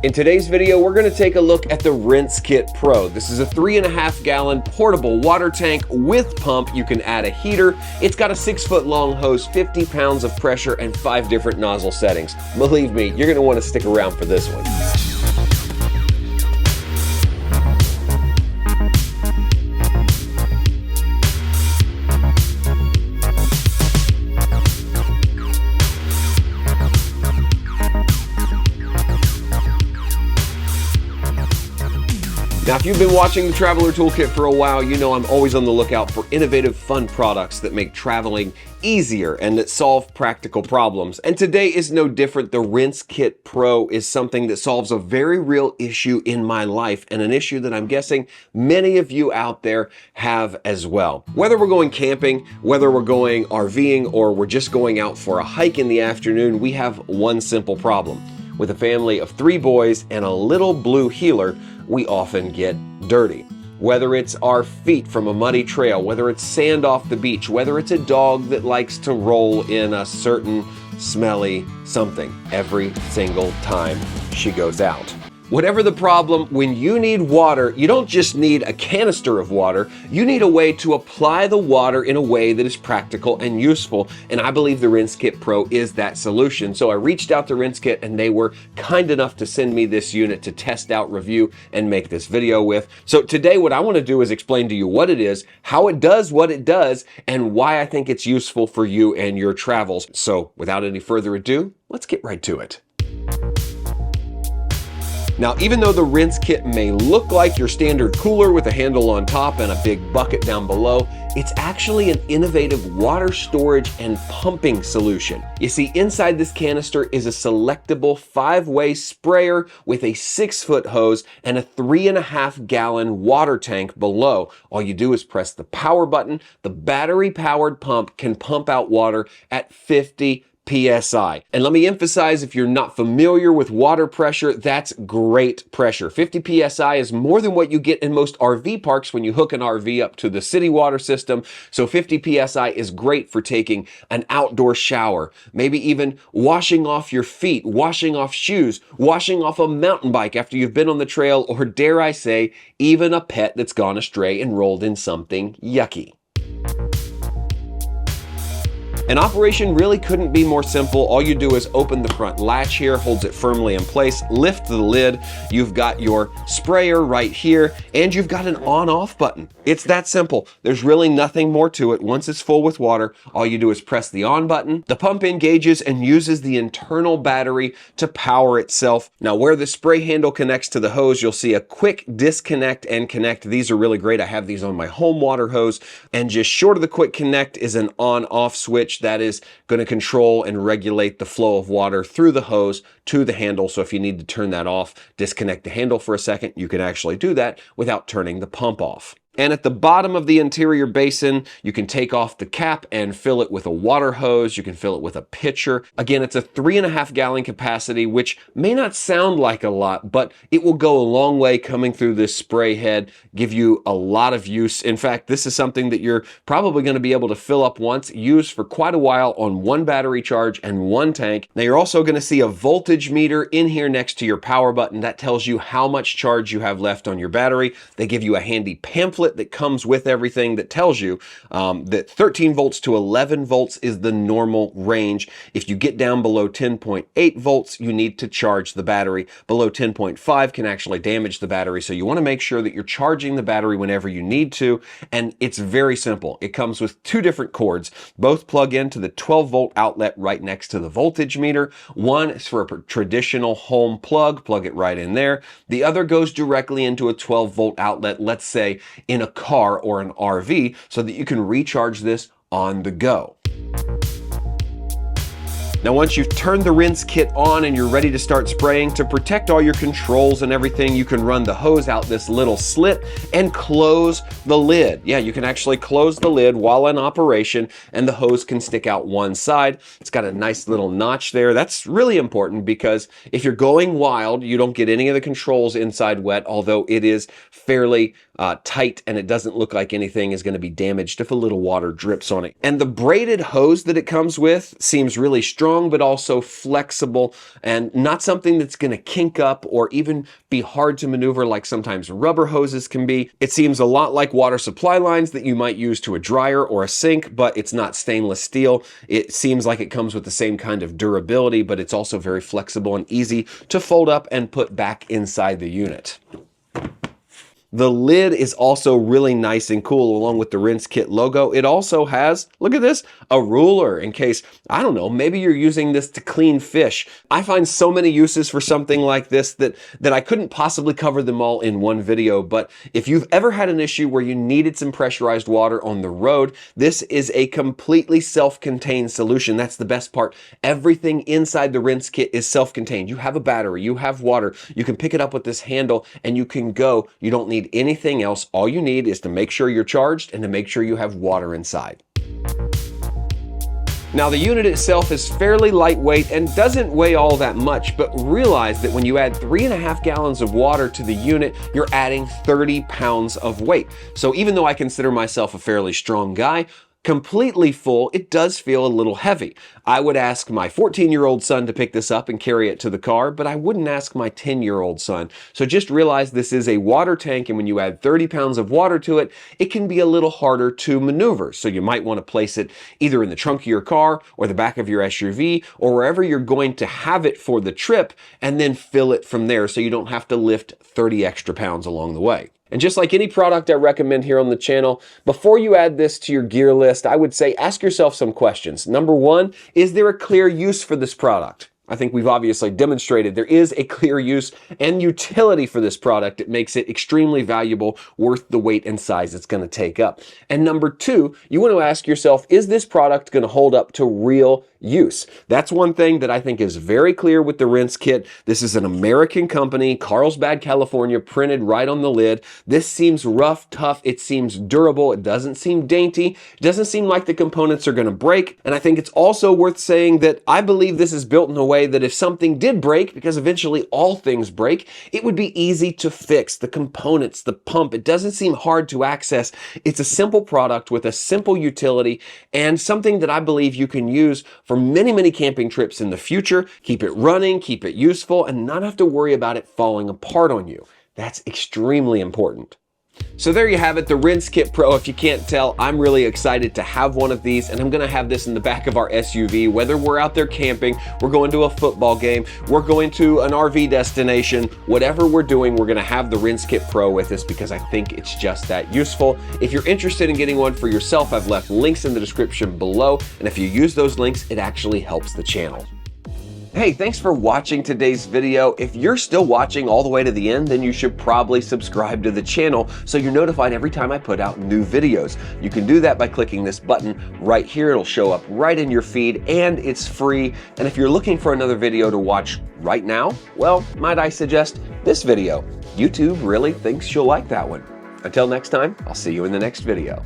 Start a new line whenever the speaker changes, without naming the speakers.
In today's video, we're going to take a look at the RinseKit Pro. This is a 3.5 gallon portable water tank with pump. You can add a heater. It's got a 6-foot long hose, 50 pounds of pressure, and 5 different nozzle settings. Believe me, you're going to want to stick around for this one. Now, if you've been watching the Traveler Toolkit for a while, you know I'm always on the lookout for innovative, fun products that make traveling easier and that solve practical problems. And today is no different. The RinseKit Pro is something that solves a very real issue in my life, and an issue that I'm guessing many of you out there have as well. Whether we're going camping, whether we're going RVing, or we're just going out for a hike in the afternoon, we have one simple problem. With a family of 3 boys and a little blue heeler, we often get dirty. Whether it's our feet from a muddy trail, whether it's sand off the beach, whether it's a dog that likes to roll in a certain smelly something every single time she goes out. Whatever the problem, when you need water, you don't just need a canister of water, you need a way to apply the water in a way that is practical and useful, and I believe the RinseKit Pro is that solution. So I reached out to RinseKit, and they were kind enough to send me this unit to test out, review, and make this video with. So today what I want to do is explain to you what it is, how it does what it does, and why I think it's useful for you and your travels. So without any further ado, let's get right to it. Now, even though the RinseKit may look like your standard cooler with a handle on top and a big bucket down below, it's actually an innovative water storage and pumping solution. You see, inside this canister is a selectable 5-way sprayer with a 6-foot hose and a 3.5 gallon water tank below. All you do is press the power button. The battery-powered pump can pump out water at 50 PSI. And let me emphasize, if you're not familiar with water pressure, that's great pressure. 50 PSI is more than what you get in most RV parks when you hook an RV up to the city water system. So 50 PSI is great for taking an outdoor shower, maybe even washing off your feet, washing off shoes, washing off a mountain bike after you've been on the trail, or dare I say, even a pet that's gone astray and rolled in something yucky. An operation really couldn't be more simple. All you do is open the front latch here, holds it firmly in place, lift the lid. You've got your sprayer right here, and you've got an on-off button. It's that simple. There's really nothing more to it. Once it's full with water, all you do is press the on button. The pump engages and uses the internal battery to power itself. Now, where the spray handle connects to the hose, you'll see a quick disconnect and connect. These are really great. I have these on my home water hose, and just short of the quick connect is an on-off switch that is going to control and regulate the flow of water through the hose to the handle. So if you need to turn that off, disconnect the handle for a second, you can actually do that without turning the pump off. And at the bottom of the interior basin, you can take off the cap and fill it with a water hose. You can fill it with a pitcher. Again, it's a 3.5 gallon capacity, which may not sound like a lot, but it will go a long way coming through this spray head, give you a lot of use. In fact, this is something that you're probably going to be able to fill up once, use for quite a while on one battery charge and one tank. Now, you're also going to see a voltage meter in here next to your power button. That tells you how much charge you have left on your battery. They give you a handy pamphlet that comes with everything that tells you that 13 volts to 11 volts is the normal range. If you get down below 10.8 volts, you need to charge the battery. Below 10.5 can actually damage the battery, so you want to make sure that you're charging the battery whenever you need to, and it's very simple. It comes with 2 different cords. Both plug into the 12-volt outlet right next to the voltage meter. One is for a traditional home plug it right in there. The other goes directly into a 12-volt outlet, let's say in a car or an RV, so that you can recharge this on the go. Now, once you've turned the RinseKit on and you're ready to start spraying, to protect all your controls and everything, you can run the hose out this little slit and close the lid. Yeah, you can actually close the lid while in operation, and the hose can stick out one side. It's got a nice little notch there. That's really important because if you're going wild, you don't get any of the controls inside wet, although it is fairly tight, and it doesn't look like anything is going to be damaged if a little water drips on it. And the braided hose that it comes with seems really strong, but also flexible and not something that's going to kink up or even be hard to maneuver like sometimes rubber hoses can be. It seems a lot like water supply lines that you might use to a dryer or a sink, but it's not stainless steel. It seems like it comes with the same kind of durability, but it's also very flexible and easy to fold up and put back inside the unit. The lid is also really nice and cool along with the RinseKit logo. It also has, look at this, a ruler in case, I don't know, maybe you're using this to clean fish. I find so many uses for something like this that I couldn't possibly cover them all in one video, but if you've ever had an issue where you needed some pressurized water on the road, this is a completely self-contained solution. That's the best part. Everything inside the RinseKit is self-contained. You have a battery, you have water, you can pick it up with this handle and you can go. You don't need anything else. All you need is to make sure you're charged and to make sure you have water inside. Now the unit itself is fairly lightweight and doesn't weigh all that much, but realize that when you add 3.5 gallons of water to the unit, you're adding 30 pounds of weight. So even though I consider myself a fairly strong guy, completely full, it does feel a little heavy. I would ask my 14-year-old son to pick this up and carry it to the car, but I wouldn't ask my 10-year-old son. So just realize this is a water tank, and when you add 30 pounds of water to it, it can be a little harder to maneuver. So you might want to place it either in the trunk of your car or the back of your SUV or wherever you're going to have it for the trip, and then fill it from there so you don't have to lift 30 extra pounds along the way. And just like any product I recommend here on the channel, before you add this to your gear list, I would say ask yourself some questions. Number one, is there a clear use for this product? I think we've obviously demonstrated there is a clear use and utility for this product. It makes it extremely valuable, worth the weight and size it's going to take up. And number two, you want to ask yourself, is this product going to hold up to real use? That's one thing that I think is very clear with the RinseKit. This is an American company, Carlsbad, California, printed right on the lid. This seems rough, tough. It seems durable. It doesn't seem dainty. It doesn't seem like the components are going to break. And I think it's also worth saying that I believe this is built in a way that if something did break, because eventually all things break, it would be easy to fix. The components, the pump, it doesn't seem hard to access. It's a simple product with a simple utility and something that I believe you can use for many, many camping trips in the future. Keep it running, keep it useful, and not have to worry about it falling apart on you. That's extremely important. So there you have it, the RinseKit Pro. If you can't tell, I'm really excited to have one of these, and I'm gonna have this in the back of our SUV, whether we're out there camping, we're going to a football game, we're going to an RV destination, whatever we're doing, we're gonna have the RinseKit Pro with us because I think it's just that useful. If you're interested in getting one for yourself, I've left links in the description below, and if you use those links, it actually helps the channel. Hey, thanks for watching today's video. If you're still watching all the way to the end, then you should probably subscribe to the channel so you're notified every time I put out new videos. You can do that by clicking this button right here. It'll show up right in your feed and it's free. And if you're looking for another video to watch right now, well, might I suggest this video? YouTube really thinks you'll like that one. Until next time, I'll see you in the next video.